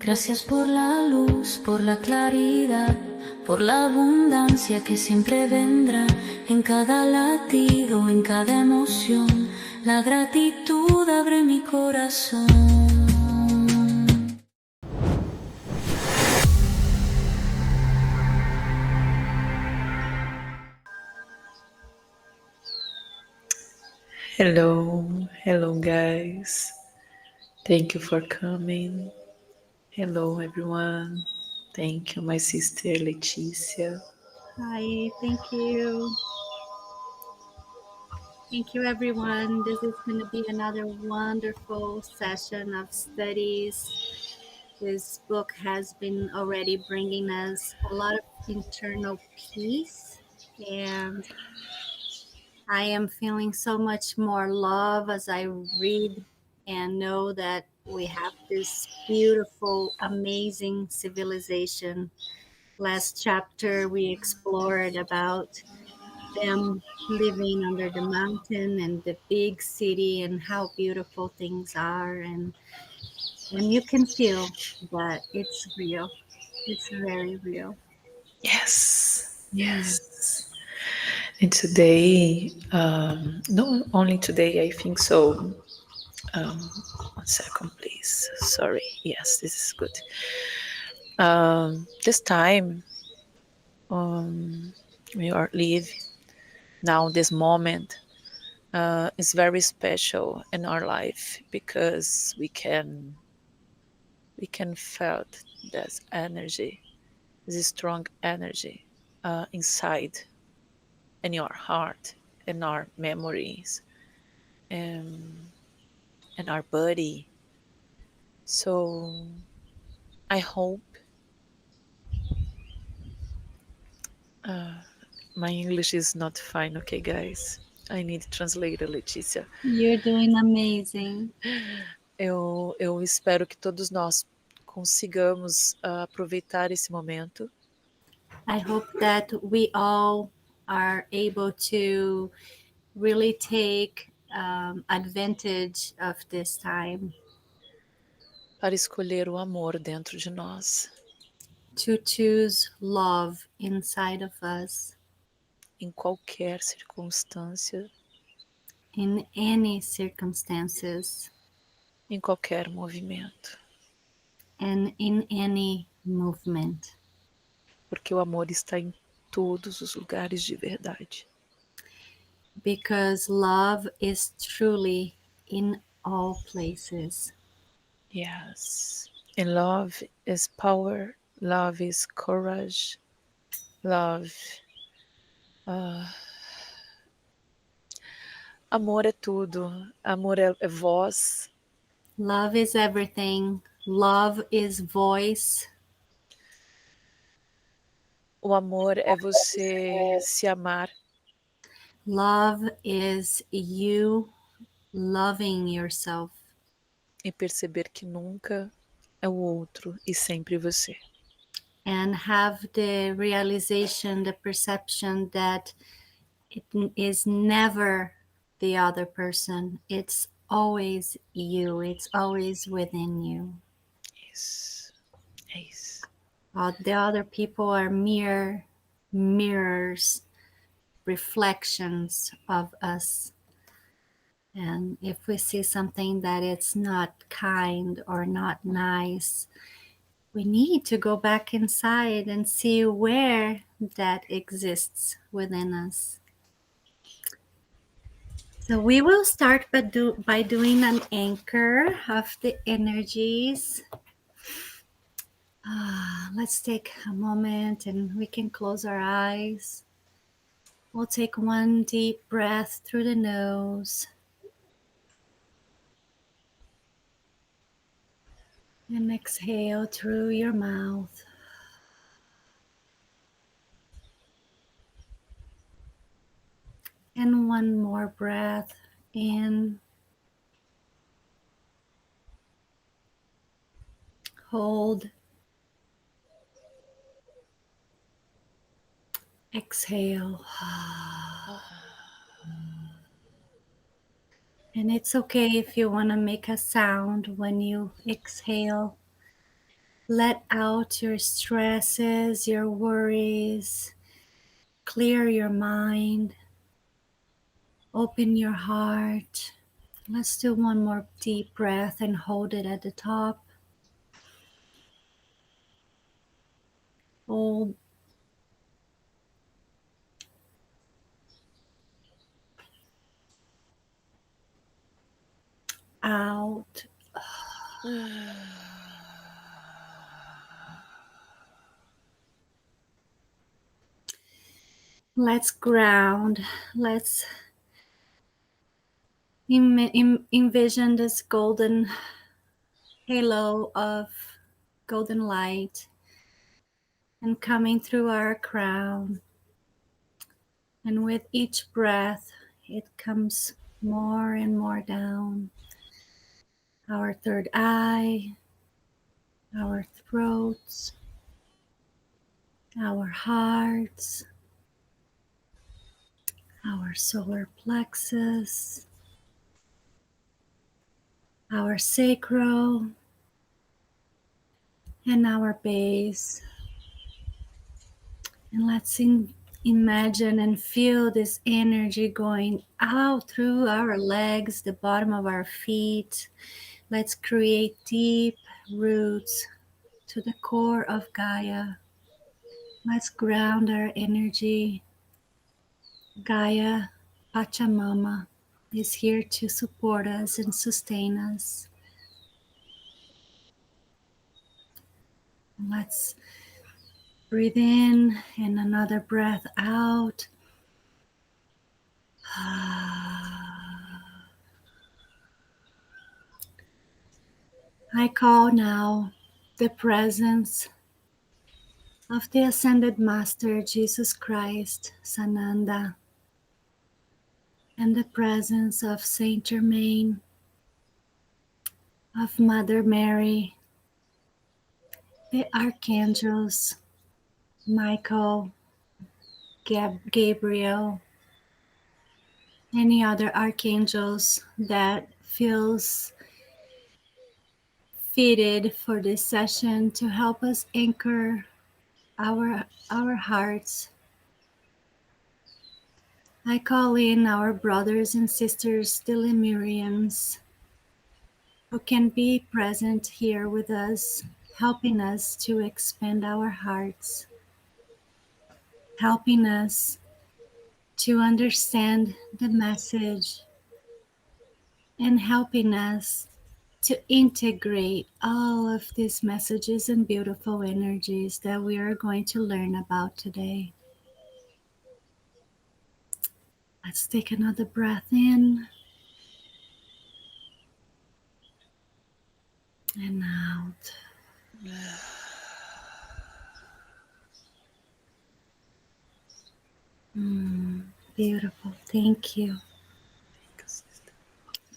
Gracias por la luz, por la claridad, por la abundancia que siempre vendrá en cada latido, en cada emoción. La gratitud abre mi corazón. Hello guys. Thank you for coming. Hello everyone. Thank you, my sister Leticia. Hi, thank you. Thank you, everyone. This is going to be another wonderful session of studies. This book has been already bringing us a lot of internal peace, and I am feeling so much more love as I read and know that we have this beautiful, amazing civilization. Last chapter, we explored about them living under the mountain and the big city and how beautiful things are, and you can feel that it's real. It's very real. Yes. And today, not only today, I think so. One second, please. Sorry. Yes, this is good. This time, we are live now. This moment is very special in our life because we can feel this energy, this strong energy inside in your heart, in our memories, and in our body. So I hope my English is not fine, okay, guys? I need translator, Letícia. You're doing amazing. Eu espero que todos nós consigamos aproveitar esse momento I hope that we all are able to really take advantage of this time para escolher o amor dentro de nós, to choose love inside of us em qualquer circunstância, in any circumstances em qualquer movimento, and in any movement, porque o amor está em todos os lugares de verdade. because love is truly in all places. Yes. And love is power, love is courage, love. Amor é tudo. Amor é voz. Love is everything. Love is voice. O amor é você se amar Love is you loving yourself e perceber que nunca é o outro e sempre você. and have the realization, the perception that it is never the other person. It's always you. It's always within you. Isso. É isso. The other people are mere mirrors, reflections of us. And if we see something that it's not kind or not nice, we need to go back inside and see where that exists within us. So we will start by doing an anchor of the energies. Let's take a moment and we can close our eyes. We'll take one deep breath through the nose. And exhale through your mouth. And one more breath in. Hold. Exhale. And it's okay if you want to make a sound when you exhale. Let out your stresses, your worries. Clear your mind. Open your heart. Let's do one more deep breath and hold it at the top. Hold. Out. Let's ground. Let's envision this golden halo of golden light and coming through our crown. And with each breath, it comes more and more down. Our third eye, our throats, our hearts, our solar plexus, our sacral, and our base. And let's imagine and feel this energy going out through our legs, the bottom of our feet. Let's create deep roots to the core of Gaia. Let's ground our energy. Gaia, Pachamama, is here to support us and sustain us. Let's breathe in and another breath out. I call now the presence of the Ascended Master Jesus Christ, Sananda, and the presence of Saint Germain, of Mother Mary, the archangels, Michael, Gabriel, any other archangels that feels fitted for this session to help us anchor our hearts. I call in our brothers and sisters, the Lemurians, who can be present here with us, helping us to expand our hearts, helping us to understand the message, and helping us to integrate all of these messages and beautiful energies that we are going to learn about today. Let's take another breath in and out. Beautiful. Thank you.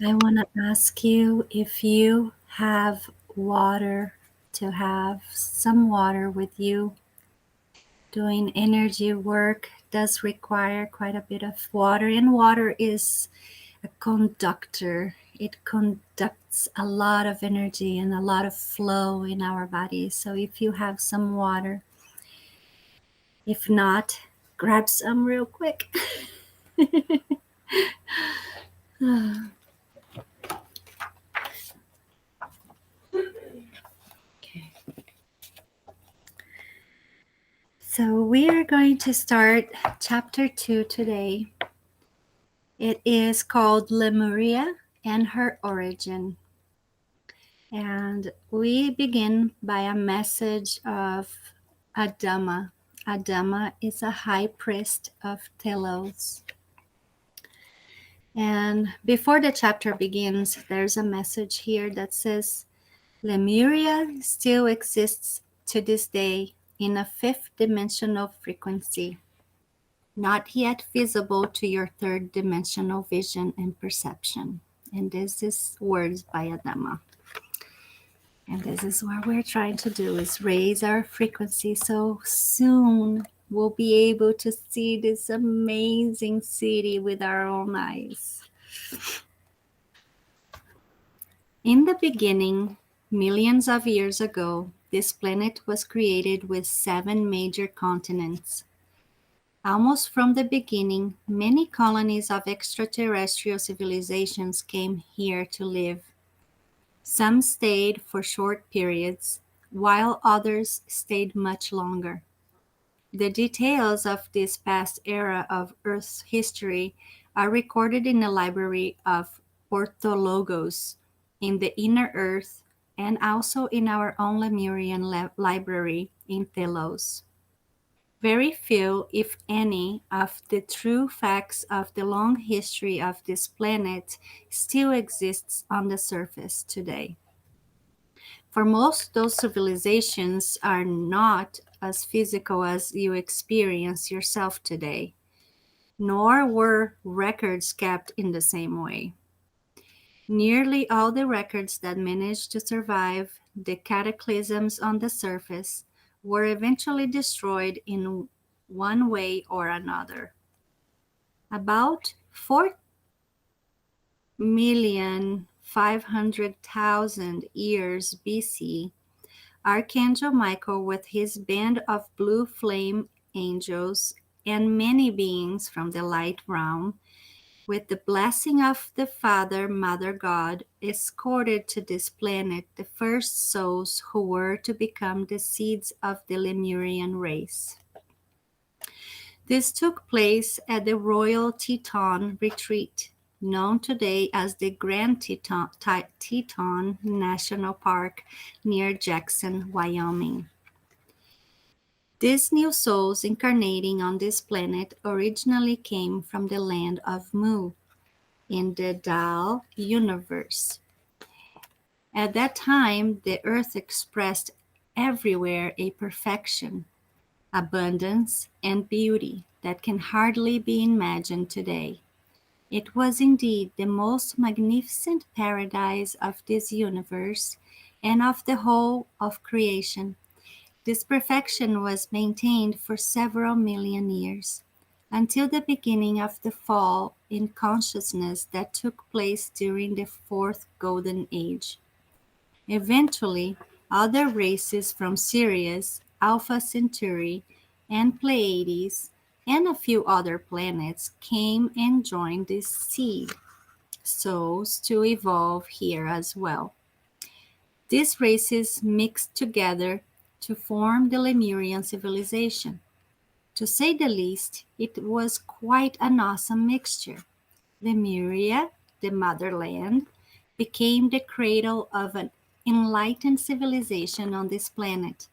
I want to ask you if you have water, to have some water with you. Doing energy work does require quite a bit of water, and water is a conductor. It conducts a lot of energy and a lot of flow in our bodies. So if you have some water, if not, grab some real quick. Okay. So we are going to start chapter 2 today. It is called Lemuria and Her Origin. And we begin by a message of Adama. Adama is a high priest of Telos. And before the chapter begins, there's a message here that says, Lemuria still exists to this day in a fifth dimensional frequency, not yet visible to your third dimensional vision and perception. And this is words by Adama. And this is what we're trying to do, is raise our frequency so soon we'll be able to see this amazing city with our own eyes. In the beginning, millions of years ago, this planet was created with 7 major continents. Almost from the beginning, many colonies of extraterrestrial civilizations came here to live. Some stayed for short periods, while others stayed much longer. The details of this past era of Earth's history are recorded in the library of Orthologos in the Inner Earth and also in our own Lemurian library in Telos. Very few, if any, of the true facts of the long history of this planet still exists on the surface today. For most, those civilizations are not as physical as you experience yourself today, nor were records kept in the same way. Nearly all the records that managed to survive the cataclysms on the surface were eventually destroyed in one way or another. About 4,500,000 years BC, Archangel Michael, with his band of blue flame angels and many beings from the light realm, with the blessing of the Father, Mother God, escorted to this planet the first souls who were to become the seeds of the Lemurian race. This took place at the Royal Teton Retreat, known today as the Grand Teton National Park near Jackson, Wyoming. These new souls incarnating on this planet originally came from the land of Mu in the Dal universe. At that time, the earth expressed everywhere a perfection, abundance, and beauty that can hardly be imagined today. It was indeed the most magnificent paradise of this universe and of the whole of creation. This perfection was maintained for several million years, until the beginning of the fall in consciousness that took place during the Fourth Golden Age. Eventually, other races from Sirius, Alpha Centauri, and Pleiades, and a few other planets came and joined this seed, souls to evolve here as well. These races mixed together to form the Lemurian civilization. To say the least, it was quite an awesome mixture. Lemuria, the motherland, became the cradle of an enlightened civilization on this planet,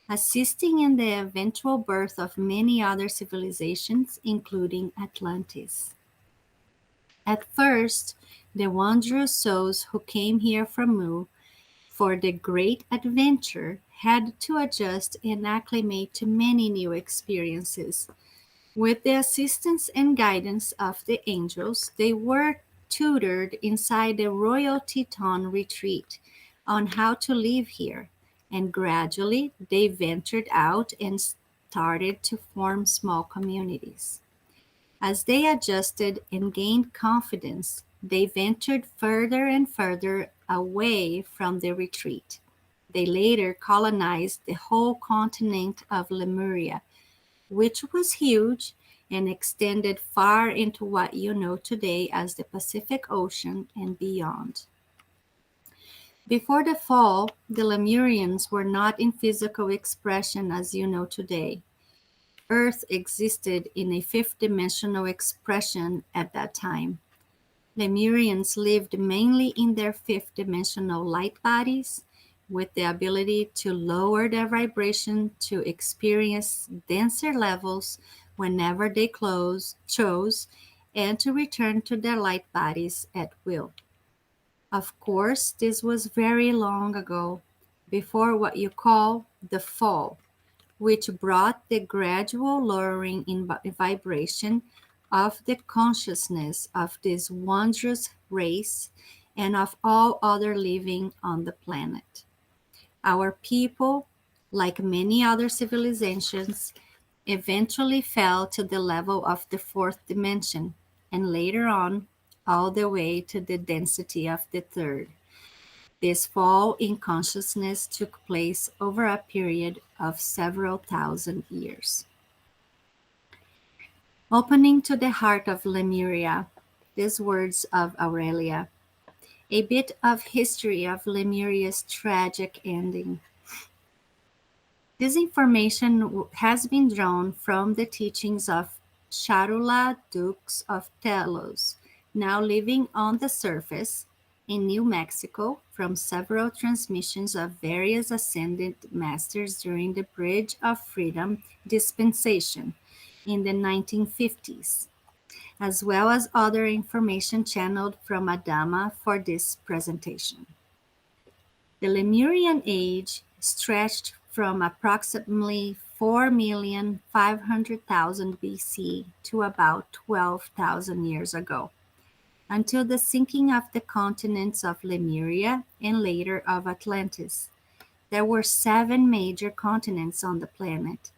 assisting in the eventual birth of many other civilizations, including Atlantis. At first, the wondrous souls who came here from Mu for the great adventure had to adjust and acclimate to many new experiences. With the assistance and guidance of the angels, they were tutored inside the Royal Teton retreat on how to live here, and gradually they ventured out and started to form small communities. As they adjusted and gained confidence, they ventured further and further away from the retreat. They later colonized the whole continent of Lemuria, which was huge and extended far into what you know today as the Pacific Ocean and beyond. Before the fall, the Lemurians were not in physical expression as you know today. Earth existed in a fifth dimensional expression at that time. Lemurians lived mainly in their fifth dimensional light bodies, with the ability to lower their vibration to experience denser levels whenever they chose, and to return to their light bodies at will. Of course, this was very long ago, before what you call the fall, which brought the gradual lowering in vibration of the consciousness of this wondrous race and of all other living on the planet. Our people, like many other civilizations, eventually fell to the level of the fourth dimension, and later on, all the way to the density of the third. This fall in consciousness took place over a period of several thousand years. Opening to the heart of Lemuria, these words of Aurelia, a bit of history of Lemuria's tragic ending. This information has been drawn from the teachings of Charula Dukes of Telos, now living on the surface in New Mexico, from several transmissions of various ascended masters during the Bridge of Freedom dispensation in the 1950s, as well as other information channeled from Adama for this presentation. The Lemurian age stretched from approximately 4,500,000 BC to about 12,000 years ago, until the sinking of the continents of Lemuria and later of Atlantis. There were 7 major continents on the planet.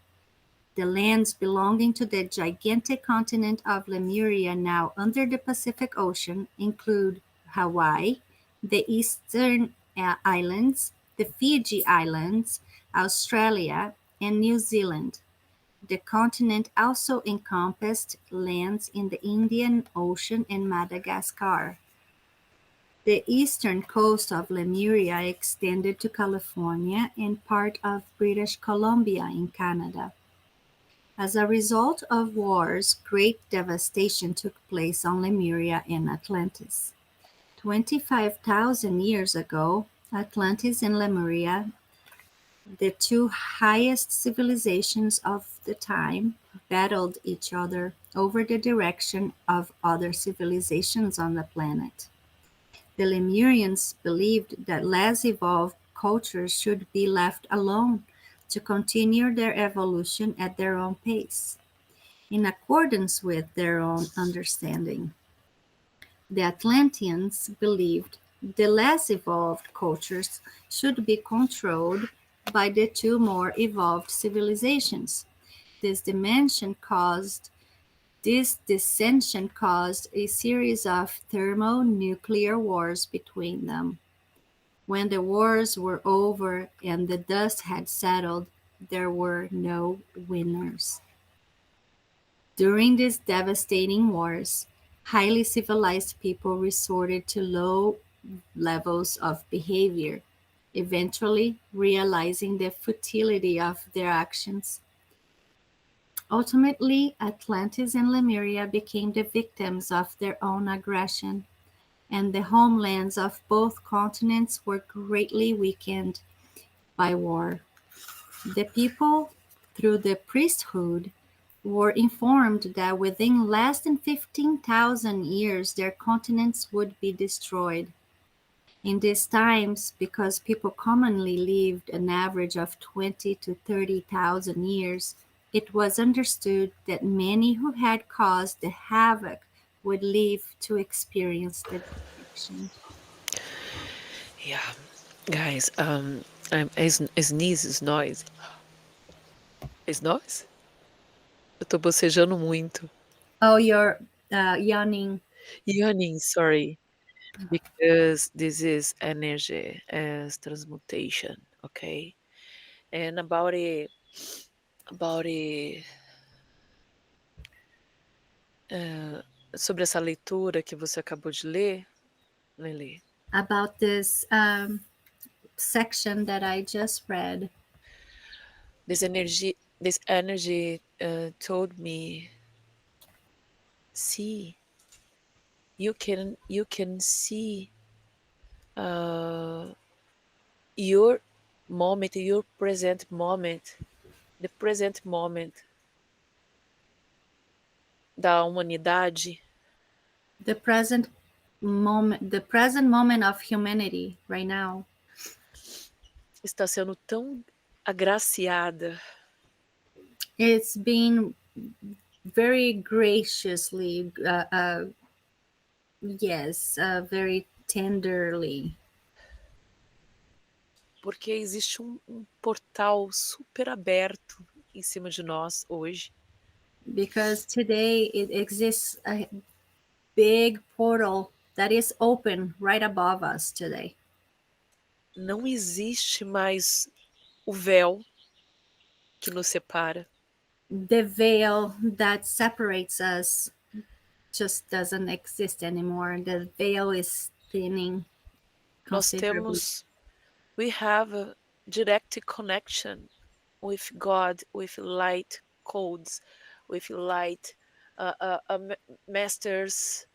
The lands belonging to the gigantic continent of Lemuria, now under the Pacific Ocean, include Hawaii, the Eastern Islands, the Fiji Islands, Australia, and New Zealand. The continent also encompassed lands in the Indian Ocean and Madagascar. The eastern coast of Lemuria extended to California and part of British Columbia in Canada. As a result of wars, great devastation took place on Lemuria and Atlantis. 25,000 years ago, Atlantis and Lemuria, the two highest civilizations of the time, battled each other over the direction of other civilizations on the planet. The Lemurians believed that less evolved cultures should be left alone to continue their evolution at their own pace, in accordance with their own understanding. The Atlanteans believed the less evolved cultures should be controlled by the two more evolved civilizations. This dimension caused this dissension caused a series of thermonuclear wars between them. When the wars were over and the dust had settled, there were no winners. During these devastating wars, highly civilized people resorted to low levels of behavior, eventually realizing the futility of their actions. Ultimately, Atlantis and Lemuria became the victims of their own aggression, and the homelands of both continents were greatly weakened by war. The people, through the priesthood, were informed that within less than 15,000 years their continents would be destroyed. In these times, because people commonly lived an average of 20 to 30,000 years, it was understood that many who had caused the havoc would live to experience the destruction. Yeah, guys, sneeze is noise. Is noise? Eu tô bocejando muito. Oh, you're yawning Yawning, sorry, because this is energy as transmutation, okay? And about sobre essa leitura que você acabou de ler, Lili. about this section that I just read. This energy told me, see, you can see uh, your moment, your present moment, the present moment da humanidade The present moment of humanity right now está sendo tão agraciada, it's been very graciously, yes, very tenderly, porque existe um portal super aberto em cima de nós hoje. because today it exists a big portal that is open right above us today. não existe mais o véu que nos separa. The veil that separates us just doesn't exist anymore. The veil is thinning Nós considerably. temos, we have a direct connection with God, with light codes, with light masters,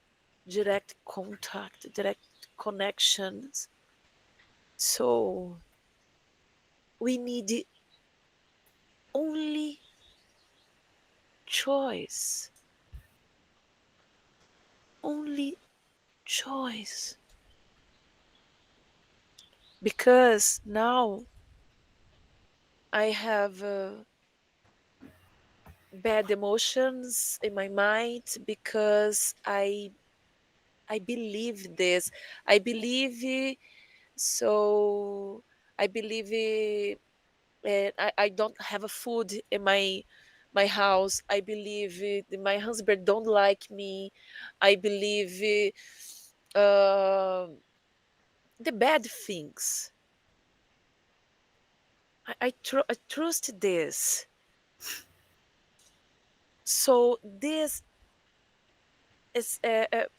direct contact, direct connections. So we need only choice, only choice. Because now I have bad emotions in my mind because I believe this. I believe so. I believe I don't have a food in my house. I believe my husband don't like me. I believe the bad things. I trust this. So this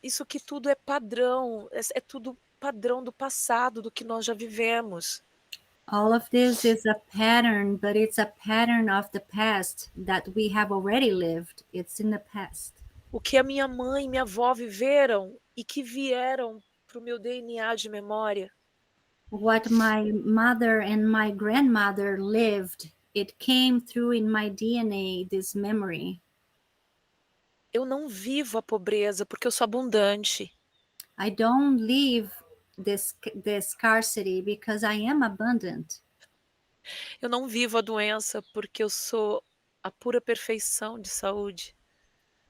isso que tudo é padrão, é tudo padrão do passado, do que nós já vivemos. All of this is a pattern, but it's a pattern of the past that we have already lived. It's in the past. O que a minha mãe e minha avó viveram e que vieram para o meu DNA de memória. What my mother and my grandmother lived, it came through in my DNA, this memory. Eu não vivo a pobreza porque eu sou abundante. I don't live this scarcity because I am abundant. Eu não vivo a doença porque eu sou a pura perfeição de saúde.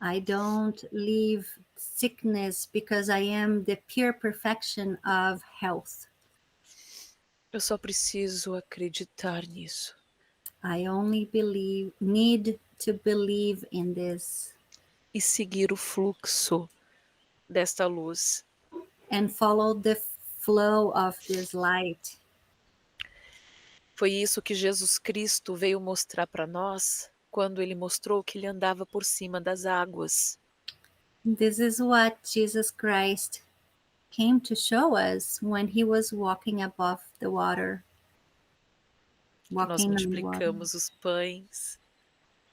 I don't live sickness because I am the pure perfection of health. Eu só preciso acreditar nisso. I only need to believe in this. E seguir o fluxo desta luz. And follow the flow of this light. Foi isso que Jesus Cristo veio mostrar para nós quando ele mostrou que ele andava por cima das águas. This is what Jesus Christ came to show us when he was walking above the water. Que nós Walking on water. multiplicamos os pães.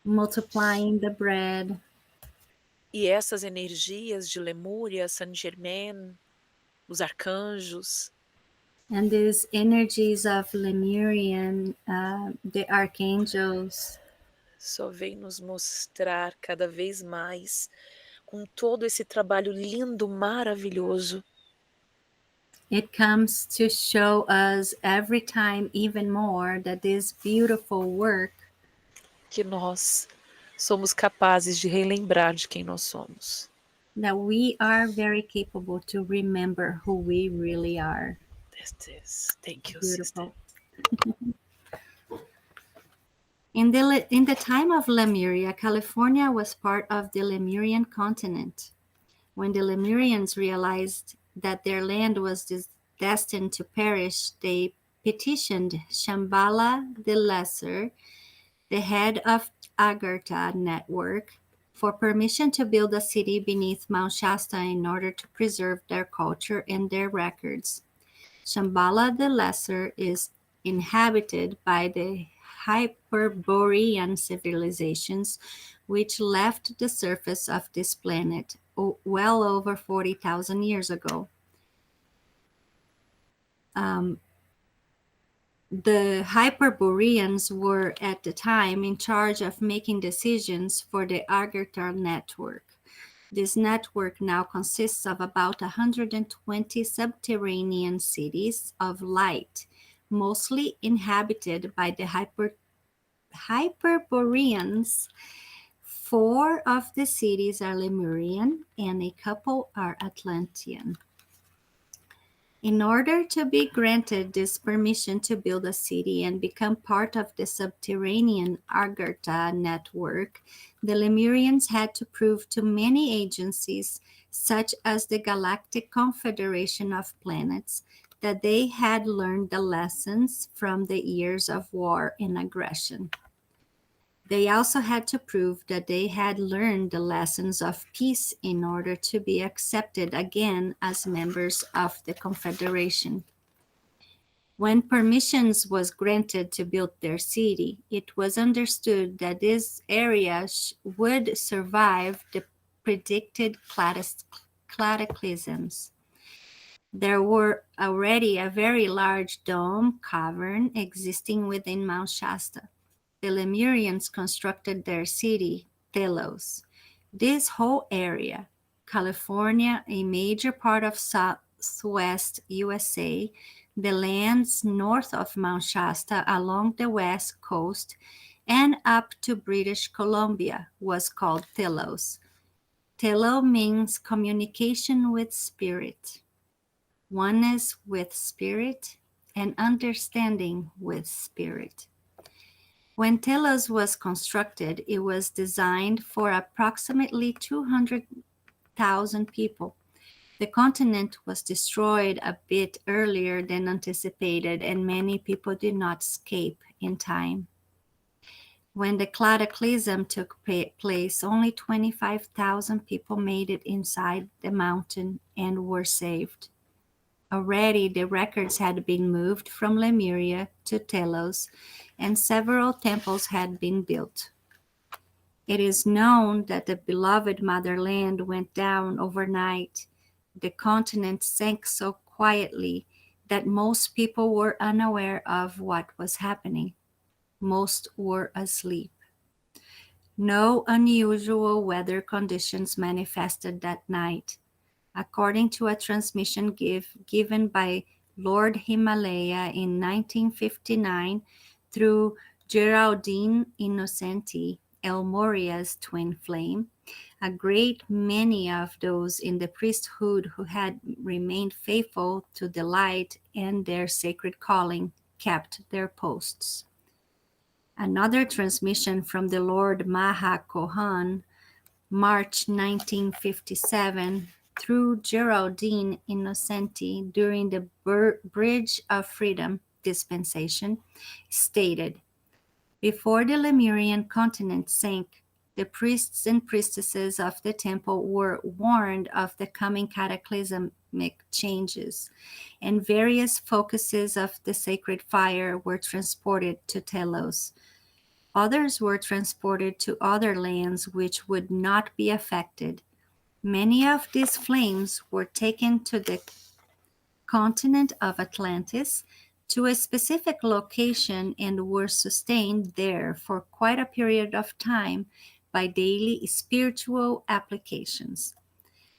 Multiplying the bread. E essas energias de Lemuria, Saint Germain, os arcanjos, And these energies of Lemurian, the archangels, só vem nos mostrar cada vez mais, com todo esse trabalho lindo, maravilhoso, it comes to show us every time even more that this beautiful work, que nós somos capazes de relembrar de quem nós somos. that we are very capable to remember who we really are. Thank you, Beautiful. sister. In the time of Lemuria, California was part of the Lemurian continent. When the Lemurians realized that their land was destined to perish, they petitioned Shambhala the Lesser, the head of Agartha network, for permission to build a city beneath Mount Shasta in order to preserve their culture and their records. Shambhala the Lesser is inhabited by the Hyperborean civilizations, which left the surface of this planet well over 40,000 years ago. The Hyperboreans were at the time in charge of making decisions for the Agartha network. This network now consists of about 120 subterranean cities of light, mostly inhabited by the Hyperboreans. 4 of the cities are Lemurian and a couple are Atlantean. In order to be granted this permission to build a city and become part of the subterranean Agartha network, the Lemurians had to prove to many agencies, such as the Galactic Confederation of Planets, that they had learned the lessons from the years of war and aggression. They also had to prove that they had learned the lessons of peace in order to be accepted again as members of the Confederation. When permissions was granted to build their city, it was understood that this area would survive the predicted cataclysms. There were already a very large dome cavern existing within Mount Shasta. The Lemurians constructed their city, Telos. This whole area, California, a major part of southwest USA, the lands north of Mount Shasta along the west coast, and up to British Columbia, was called Telos. Telo means communication with spirit, oneness with spirit, and understanding with spirit. When Telos was constructed, it was designed for approximately 200,000 people. The continent was destroyed a bit earlier than anticipated, and many people did not escape in time. When the cataclysm took place, only 25,000 people made it inside the mountain and were saved. Already the records had been moved from Lemuria to Telos, and several temples had been built. It is known that the beloved motherland went down overnight. The continent sank so quietly that most people were unaware of what was happening. Most were asleep. No unusual weather conditions manifested that night. According to a transmission given by Lord Himalaya in 1959 through Geraldine Innocenti, Elmoria's twin flame, a great many of those in the priesthood who had remained faithful to the light and their sacred calling kept their posts. Another transmission from the Lord Maha Kohan, March 1957, through Geraldine Innocenti during the Bridge of Freedom dispensation, stated, before the Lemurian continent sank, the priests and priestesses of the temple were warned of the coming cataclysmic changes, and various focuses of the sacred fire were transported to Telos. Others were transported to other lands which would not be affected. Many of these flames were taken to the continent of Atlantis, to a specific location, and were sustained there for quite a period of time by daily spiritual applications.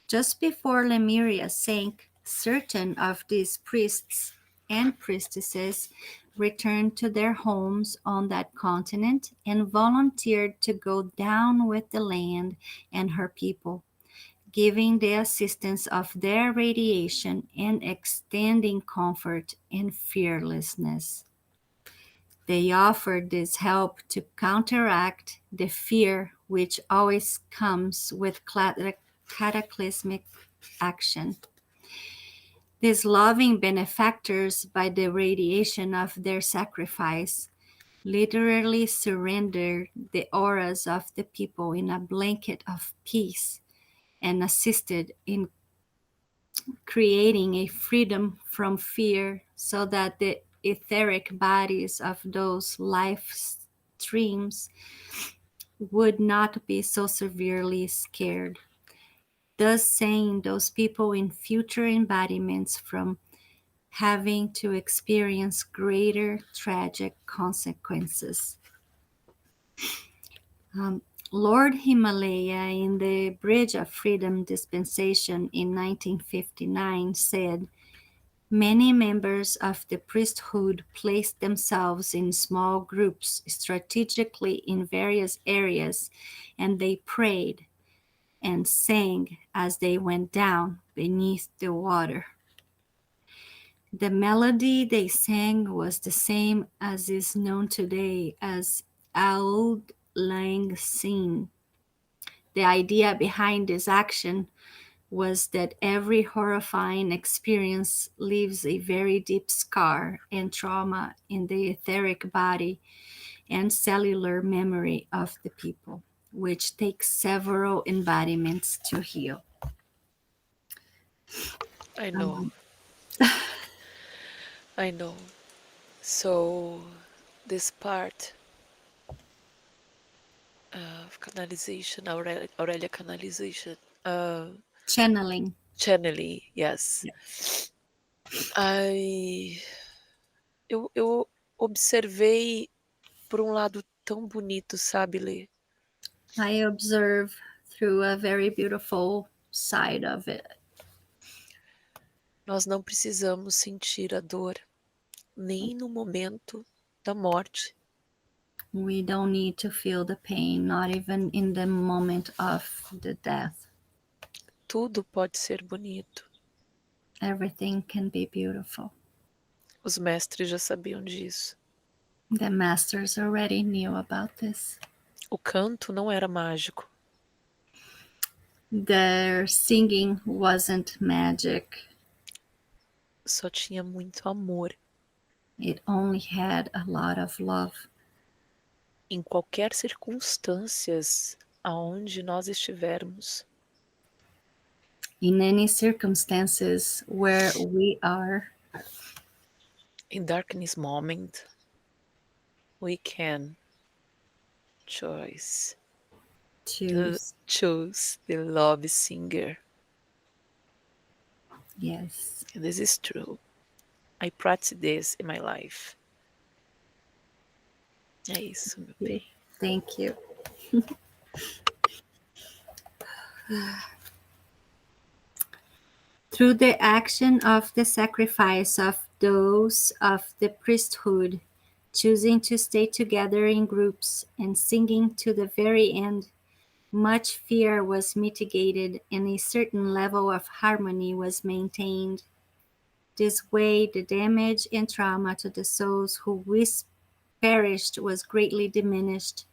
Just before Lemuria sank, certain of these priests and priestesses returned to their homes on that continent and volunteered to go down with the land and her people, giving the assistance of their radiation and extending comfort and fearlessness. They offered this help to counteract the fear which always comes with cataclysmic action. These loving benefactors, by the radiation of their sacrifice, literally surrendered the auras of the people in a blanket of peace and assisted in creating a freedom from fear so that the etheric bodies of those life streams would not be so severely scared, thus saving those people in future embodiments from having to experience greater tragic consequences. Lord Himalaya, in the Bridge of Freedom dispensation in 1959, said, many members of the priesthood placed themselves in small groups strategically in various areas, and they prayed and sang as they went down beneath the water. The melody they sang was the same as is known today as Auld Lang Syne. The idea behind this action was that every horrifying experience leaves a very deep scar and trauma in the etheric body and cellular memory of the people, which takes several embodiments to heal. I know. Um, I know. So this part of canalization, Aurelia canalization, Channeling. channeling, yes. I, eu observei por um lado tão bonito, sabe, Lê? I observe through a very beautiful side of it. Nós não precisamos sentir a dor, nem no momento da morte. We don't need to feel the pain, not even in the moment of the death. Tudo pode ser bonito. Everything can be beautiful. Os mestres já sabiam disso. The masters already knew about this. O canto não era mágico. Their singing wasn't magic. Só tinha muito amor. It only had a lot of love. Em qualquer circunstâncias aonde nós estivermos, In any circumstances where we are, in darkness moment, we can choose choose. choose the love singer. Yes. This is true. I practice this in my life. É isso, meu bem. Thank you. Through the action of the sacrifice of those of the priesthood, choosing to stay together in groups and singing to the very end, much fear was mitigated and a certain level of harmony was maintained. This way, the damage and trauma to the souls who perished was greatly diminished.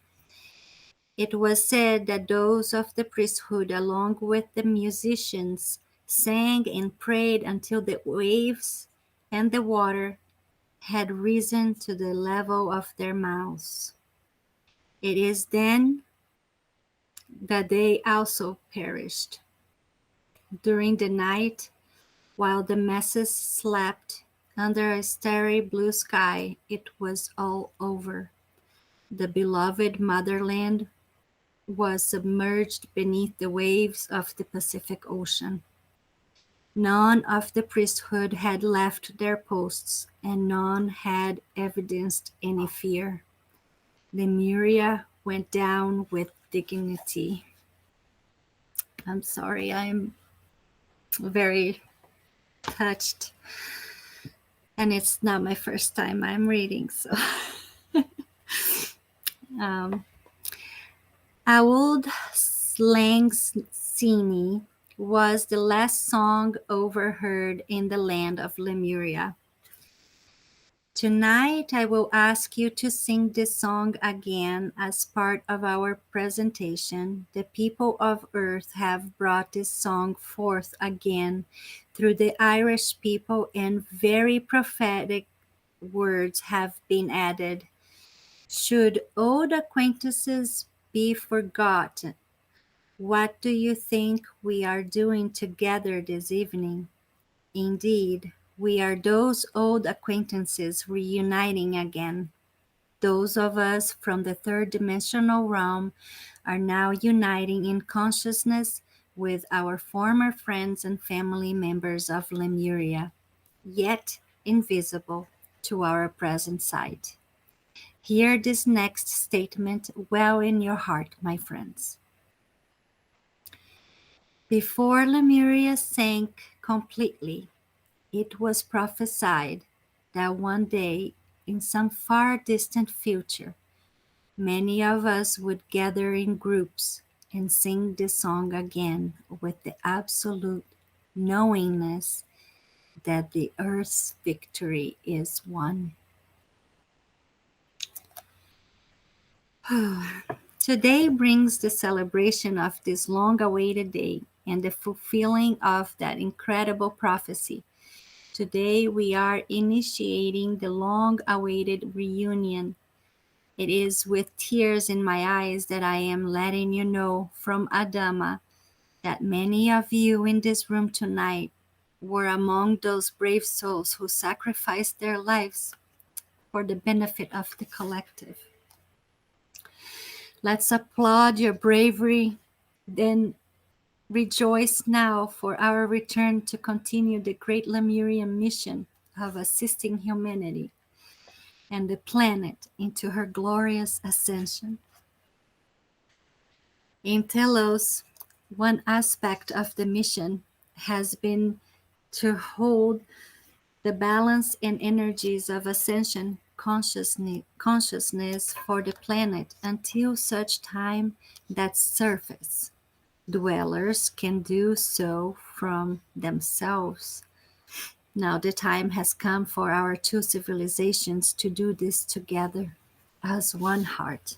It was said that those of the priesthood, along with the musicians, sang and prayed until the waves and the water had risen to the level of their mouths. It is then that they also perished. During the night, while the masses slept under a starry blue sky, it was all over. The beloved motherland was submerged beneath the waves of the Pacific Ocean. None of the priesthood had left their posts, and none had evidenced any fear. Lemuria went down with dignity. I'm sorry, I'm very touched. And it's not my first time I'm reading, so. um, Auld Langsini was the last song overheard in the land of Lemuria. Tonight I will ask you to sing this song again as part of our presentation. The people of Earth have brought this song forth again through the Irish people, and very prophetic words have been added. Should old acquaintances be forgotten, what do you think we are doing together this evening? Indeed, we are those old acquaintances reuniting again. Those of us from the third dimensional realm are now uniting in consciousness with our former friends and family members of Lemuria, yet invisible to our present sight. Hear this next statement well in your heart, my friends. Before Lemuria sank completely, it was prophesied that one day, in some far distant future, many of us would gather in groups and sing this song again with the absolute knowingness that the earth's victory is won. Today brings the celebration of this long awaited day, and the fulfilling of that incredible prophecy. Today we are initiating the long awaited reunion. It is with tears in my eyes that I am letting you know from Adama that many of you in this room tonight were among those brave souls who sacrificed their lives for the benefit of the collective. Let's applaud your bravery, then rejoice now for our return to continue the great Lemurian mission of assisting humanity and the planet into her glorious ascension. In Telos, one aspect of the mission has been to hold the balance and energies of ascension consciousness for the planet until such time that surface dwellers can do so from themselves. Now the time has come for our two civilizations to do this together as one heart.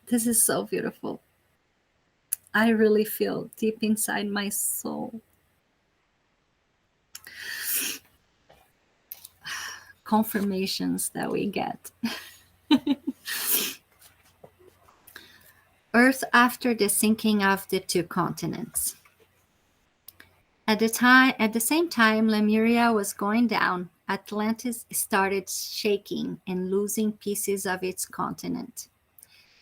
This is so beautiful. I really feel deep inside my soul confirmations that we get. Earth after the sinking of the two continents. At the same time Lemuria was going down, Atlantis started shaking and losing pieces of its continent.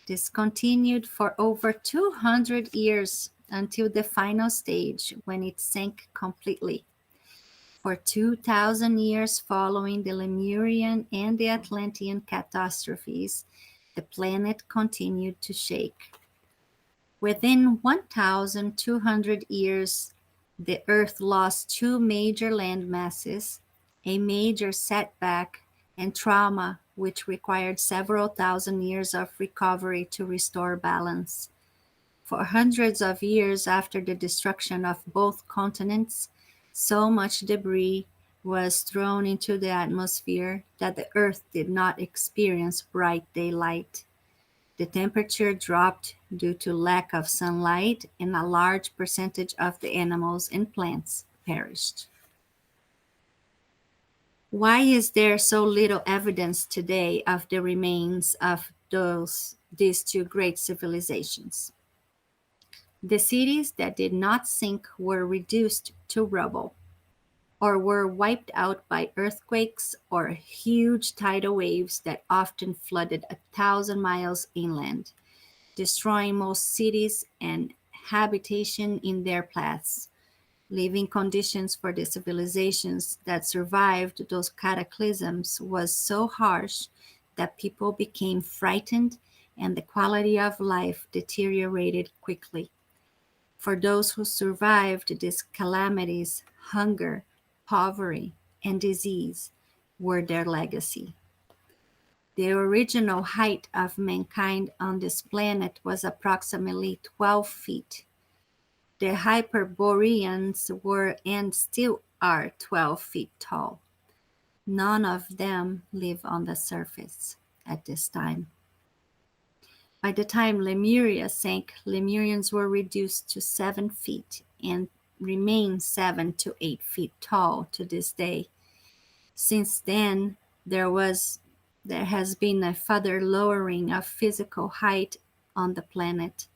This continued for over 200 years until the final stage when it sank completely. For 2,000 years following the Lemurian and the Atlantean catastrophes, the planet continued to shake. Within 1,200 years, the Earth lost two major land masses, a major setback and trauma which required several thousand years of recovery to restore balance. For hundreds of years after the destruction of both continents, so much debris was thrown into the atmosphere that the Earth did not experience bright daylight. The temperature dropped due to lack of sunlight, and a large percentage of the animals and plants perished. Why is there so little evidence today of the remains of these two great civilizations? The cities that did not sink were reduced to rubble, or were wiped out by earthquakes or huge tidal waves that often flooded 1,000 miles inland, destroying most cities and habitation in their paths. Living conditions for the civilizations that survived those cataclysms was so harsh that people became frightened and the quality of life deteriorated quickly. For those who survived these calamities, hunger, poverty, and disease were their legacy. The original height of mankind on this planet was approximately 12 feet. The Hyperboreans were and still are 12 feet tall. None of them live on the surface at this time. By the time Lemuria sank, Lemurians were reduced to 7 feet and remain 7 to 8 feet tall to this day. Since then, there has been a further lowering of physical height on the planet.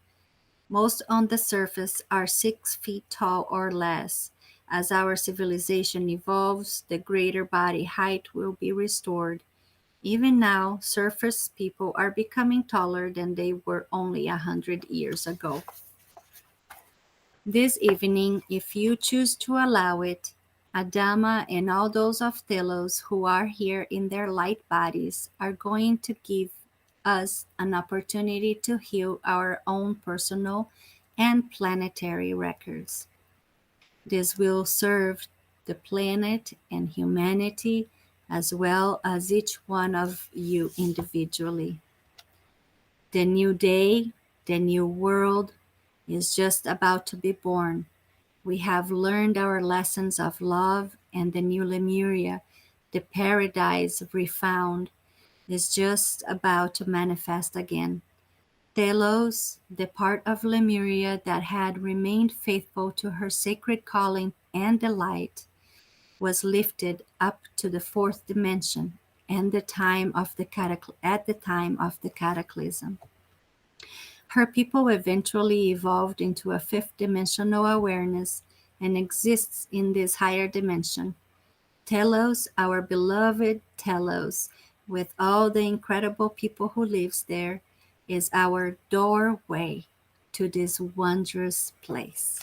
Most on the surface are 6 feet tall or less. As our civilization evolves, the greater body height will be restored. Even now, surface people are becoming taller than they were only 100 years ago. This evening, if you choose to allow it, Adama and all those of Telos who are here in their light bodies are going to give us an opportunity to heal our own personal and planetary records. This will serve the planet and humanity as well as each one of you individually. The new day, the new world is just about to be born. We have learned our lessons of love, and the new Lemuria, the paradise refound, is just about to manifest again. Telos, the part of Lemuria that had remained faithful to her sacred calling and delight, was lifted up to the fourth dimension and at the time of the cataclysm. Her people eventually evolved into a fifth dimensional awareness and exists in this higher dimension. Telos, our beloved Telos, with all the incredible people who lives there, is our doorway to this wondrous place.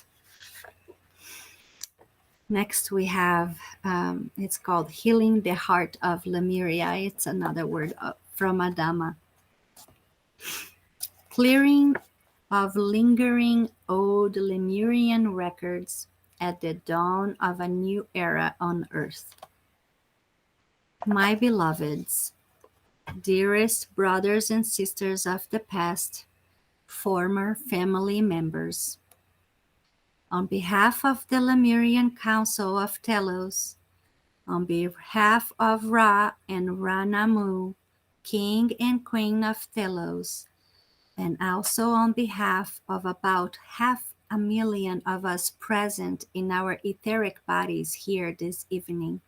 Next we have, it's called Healing the Heart of Lemuria. It's another word from Adama. Clearing of lingering old Lemurian records at the dawn of a new era on Earth. My beloveds, dearest brothers and sisters of the past, former family members, on behalf of the Lemurian Council of Telos, on behalf of Ra and Ranamu, King and Queen of Telos, and also on behalf of about 500,000 of us present in our etheric bodies here this evening.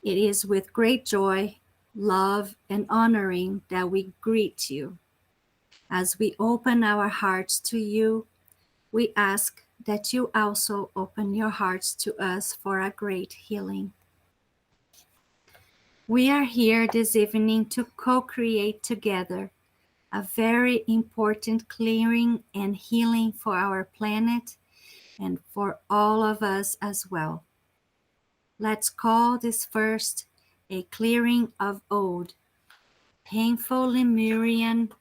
It is with great joy, love, and honoring that we greet you. As we open our hearts to you, we ask that you also open your hearts to us for a great healing. We are here this evening to co-create together a very important clearing and healing for our planet and for all of us as well. Let's call this first a clearing of old, painful Lemurian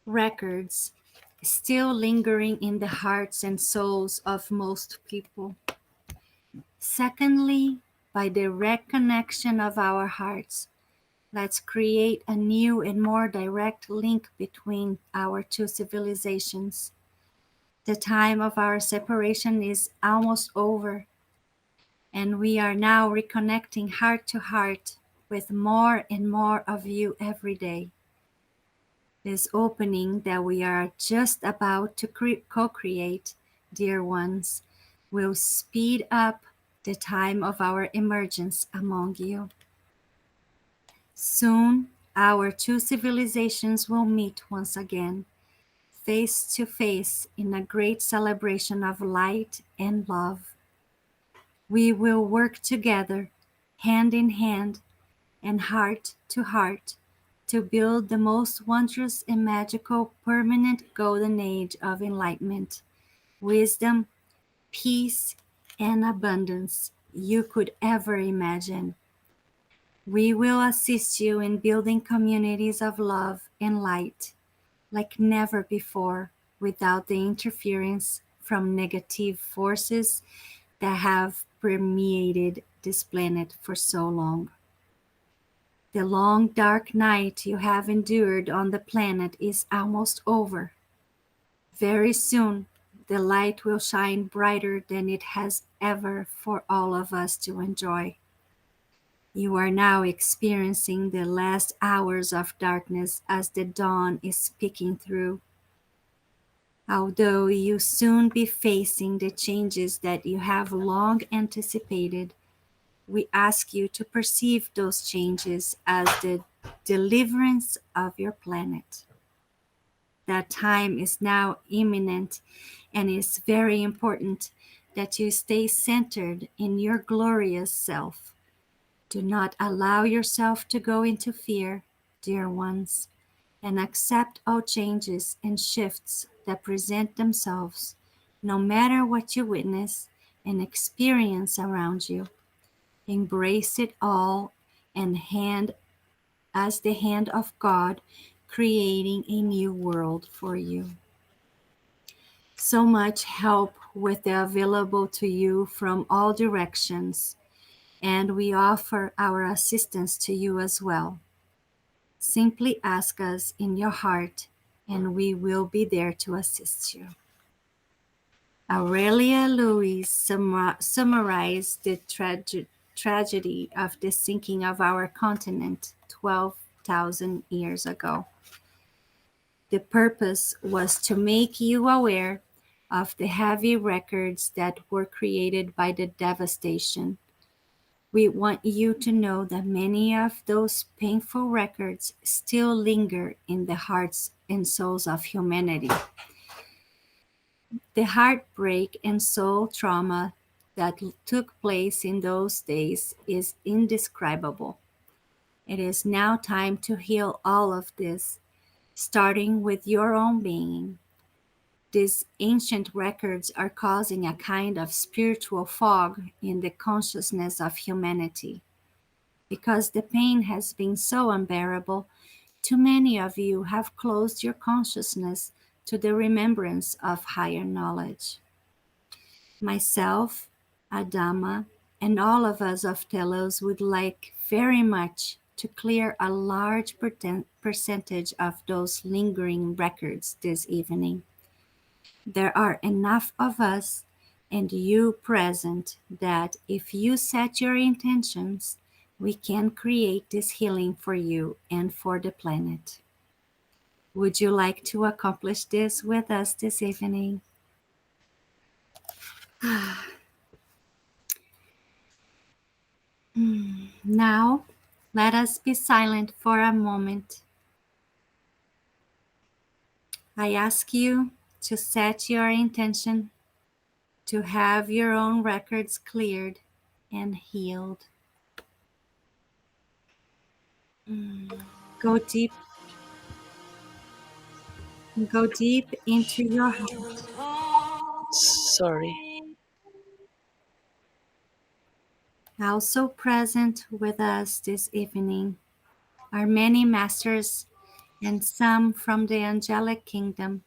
records still lingering in the hearts and souls of most people. Secondly, by the reconnection of our hearts, let's create a new and more direct link between our two civilizations. The time of our separation is almost over, and we are now reconnecting heart to heart with more and more of you every day. This opening that we are just about to co-create, dear ones, will speed up the time of our emergence among you. Soon, our two civilizations will meet once again, face to face in a great celebration of light and love. We will work together, hand in hand and heart to heart, to build the most wondrous and magical permanent golden age of enlightenment, wisdom, peace, and abundance you could ever imagine. We will assist you in building communities of love and light like never before, without the interference from negative forces that have permeated this planet for so long. The long dark night you have endured on the planet is almost over. Very soon, the light will shine brighter than it has ever for all of us to enjoy. You are now experiencing the last hours of darkness as the dawn is peeking through. Although you soon be facing the changes that you have long anticipated, we ask you to perceive those changes as the deliverance of your planet. That time is now imminent, and it's very important that you stay centered in your glorious self. Do not allow yourself to go into fear, dear ones, and accept all changes and shifts that present themselves, no matter what you witness and experience around you. Embrace it all and hand as the hand of God, creating a new world for you. So much help with the available to you from all directions, and we offer our assistance to you as well. Simply ask us in your heart, and we will be there to assist you. Aurelia Louise summarized the tragedy of the sinking of our continent 12,000 years ago. The purpose was to make you aware of the heavy records that were created by the devastation. We want you to know that many of those painful records still linger in the hearts and souls of humanity. The heartbreak and soul trauma that took place in those days is indescribable. It is now time to heal all of this, starting with your own being. These ancient records are causing a kind of spiritual fog in the consciousness of humanity. Because the pain has been so unbearable, too many of you have closed your consciousness to the remembrance of higher knowledge. Myself, Adama, and all of us of Telos would like very much to clear a large percentage of those lingering records this evening. There are enough of us and you present that if you set your intentions, we can create this healing for you and for the planet. Would you like to accomplish this with us this evening? Now, let us be silent for a moment. I ask you to set your intention to have your own records cleared and healed. Go deep. Go deep into your heart. Sorry. Also present with us this evening are many masters and some from the angelic kingdom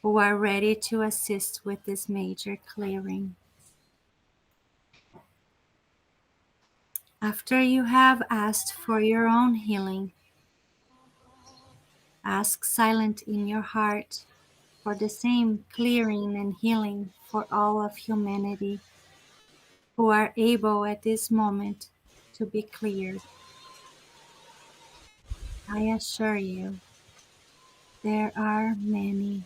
who are ready to assist with this major clearing. After you have asked for your own healing, ask silent in your heart for the same clearing and healing for all of humanity who are able at this moment to be cleared. I assure you, there are many.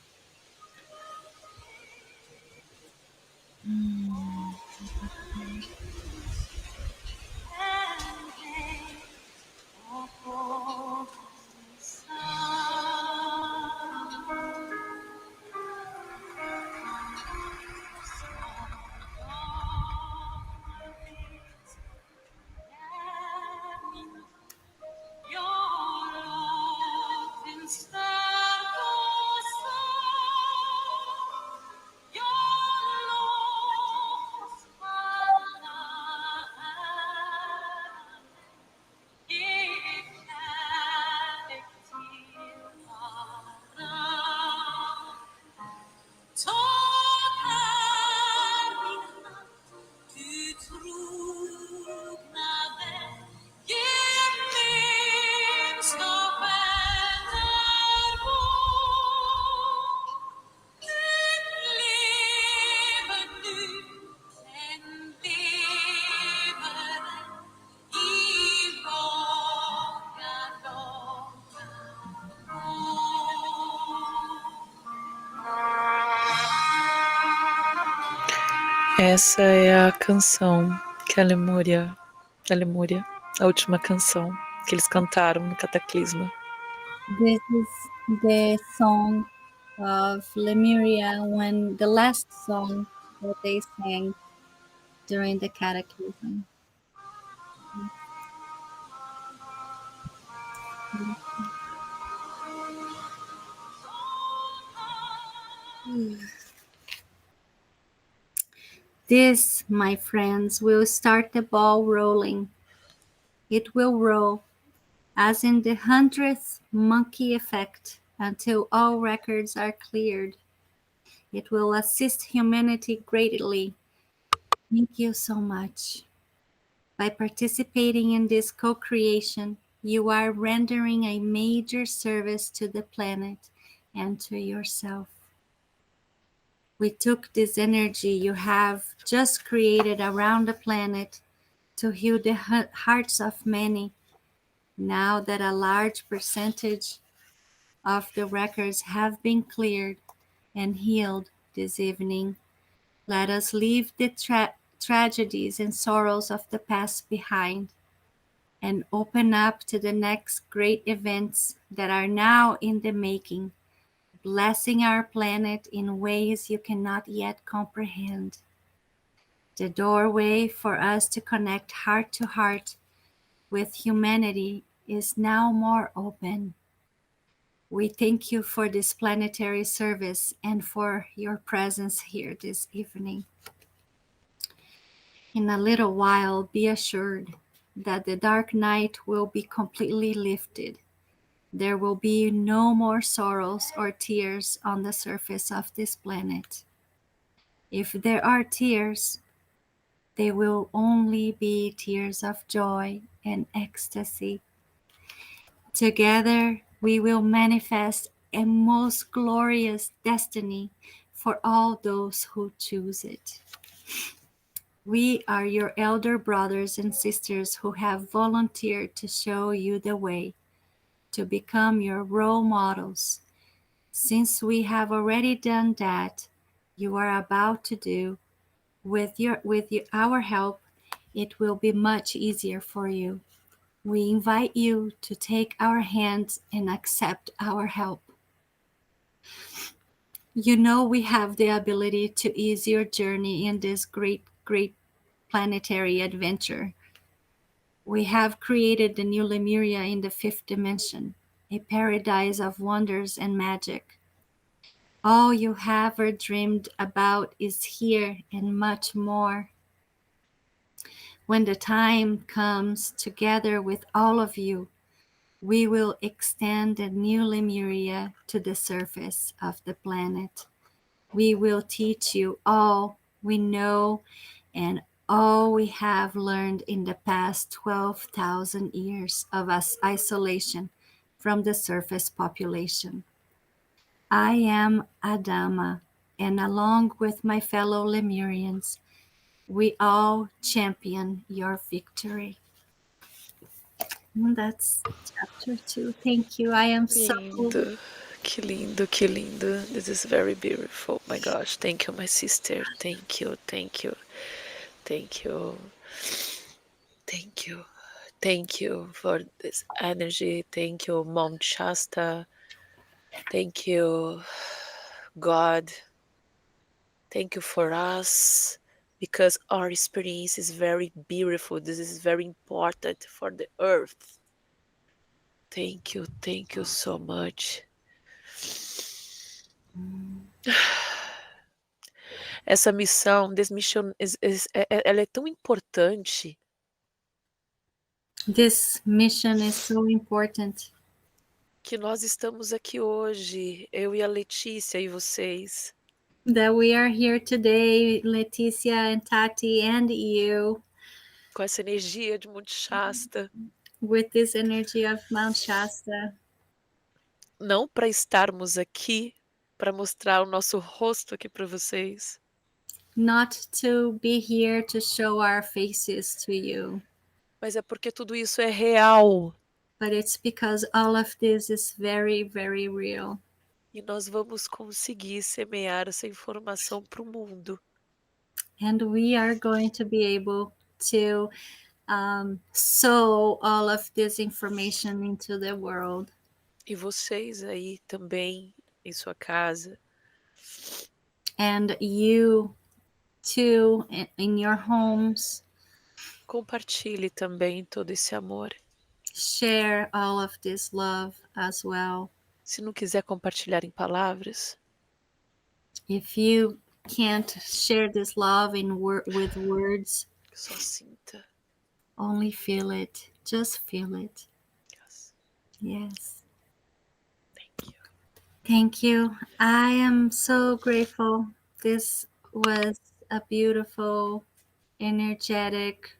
Essa é a canção que a Lemuria, a última canção que eles cantaram no Cataclisma. This is the song of Lemuria, when the last song that they sang during the cataclysm. This, my friends, will start the ball rolling. It will roll, as in the 100th monkey effect, until all records are cleared. It will assist humanity greatly. Thank you so much. By participating in this co-creation, you are rendering a major service to the planet and to yourself. We took this energy you have just created around the planet to heal the hearts of many, now that a large percentage of the records have been cleared and healed this evening. Let us leave the tragedies and sorrows of the past behind and open up to the next great events that are now in the making, blessing our planet in ways you cannot yet comprehend. The doorway for us to connect heart to heart with humanity is now more open. We thank you for this planetary service and for your presence here this evening. In a little while, be assured that the dark night will be completely lifted. There will be no more sorrows or tears on the surface of this planet. If there are tears, they will only be tears of joy and ecstasy. Together, we will manifest a most glorious destiny for all those who choose it. We are your elder brothers and sisters who have volunteered to show you the way, to become your role models. Since we have already done that, you are about to do, our help, it will be much easier for you. We invite you to take our hands and accept our help. You know we have the ability to ease your journey in this great, great planetary adventure. We have created the new Lemuria in the fifth dimension, a paradise of wonders and magic. All you have ever dreamed about is here and much more. When the time comes, together with all of you, we will extend the new Lemuria to the surface of the planet. We will teach you all we know and all we have learned in the past 12,000 years of isolation from the surface population. I am Adama, and along with my fellow Lemurians, we all champion your victory. And that's chapter 2. Thank you. I am so. Lindo. Que lindo, que lindo. This is very beautiful. My gosh. Thank you, my sister. Thank you, thank you, thank you, thank you. Thank you for this energy. Thank you, Mount Shasta. Thank you, God. Thank you for us because our experience is very beautiful. This is very important for the earth. Thank you so much. Essa missão, this mission ela é tão importante This mission is so important que nós estamos aqui hoje, eu e a Letícia e vocês, that we are here today, Leticia and Tati and you, com essa energia de Monte Shasta, with this energy of Mount Shasta, não para estarmos aqui para mostrar o nosso rosto aqui para vocês, not to be here to show our faces to you, mas é porque tudo isso é real but it's because all of this is very, very real. e nós vamos conseguir semear essa informação para o mundo. And we are going to be able to sow all of this information into the world. E vocês aí também em sua casa, And you too, in your homes, compartilhe também todo esse amor. share all of this love as well. Se não quiser compartilhar em palavras, If you can't share this love with words, só sinta. only feel it. Just feel it. Yes. Yes. Thank you. Thank you. I am so grateful. This was a beautiful, energetic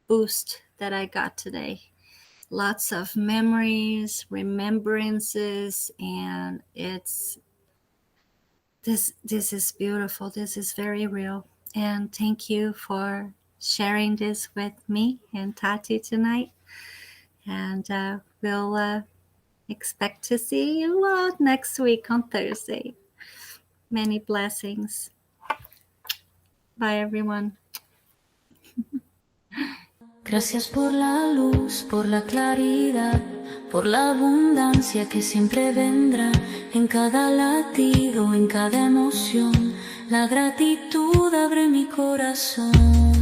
boost that I got today. Lots of memories, remembrances, and this is beautiful. This is very real. And thank you for sharing this with me and Tati tonight. And we'll expect to see you all next week on Thursday. Many blessings. Bye, everyone. Gracias por la luz, por la claridad, por la abundancia que siempre vendrá en cada latido, en cada emoción. La gratitud abre mi corazón.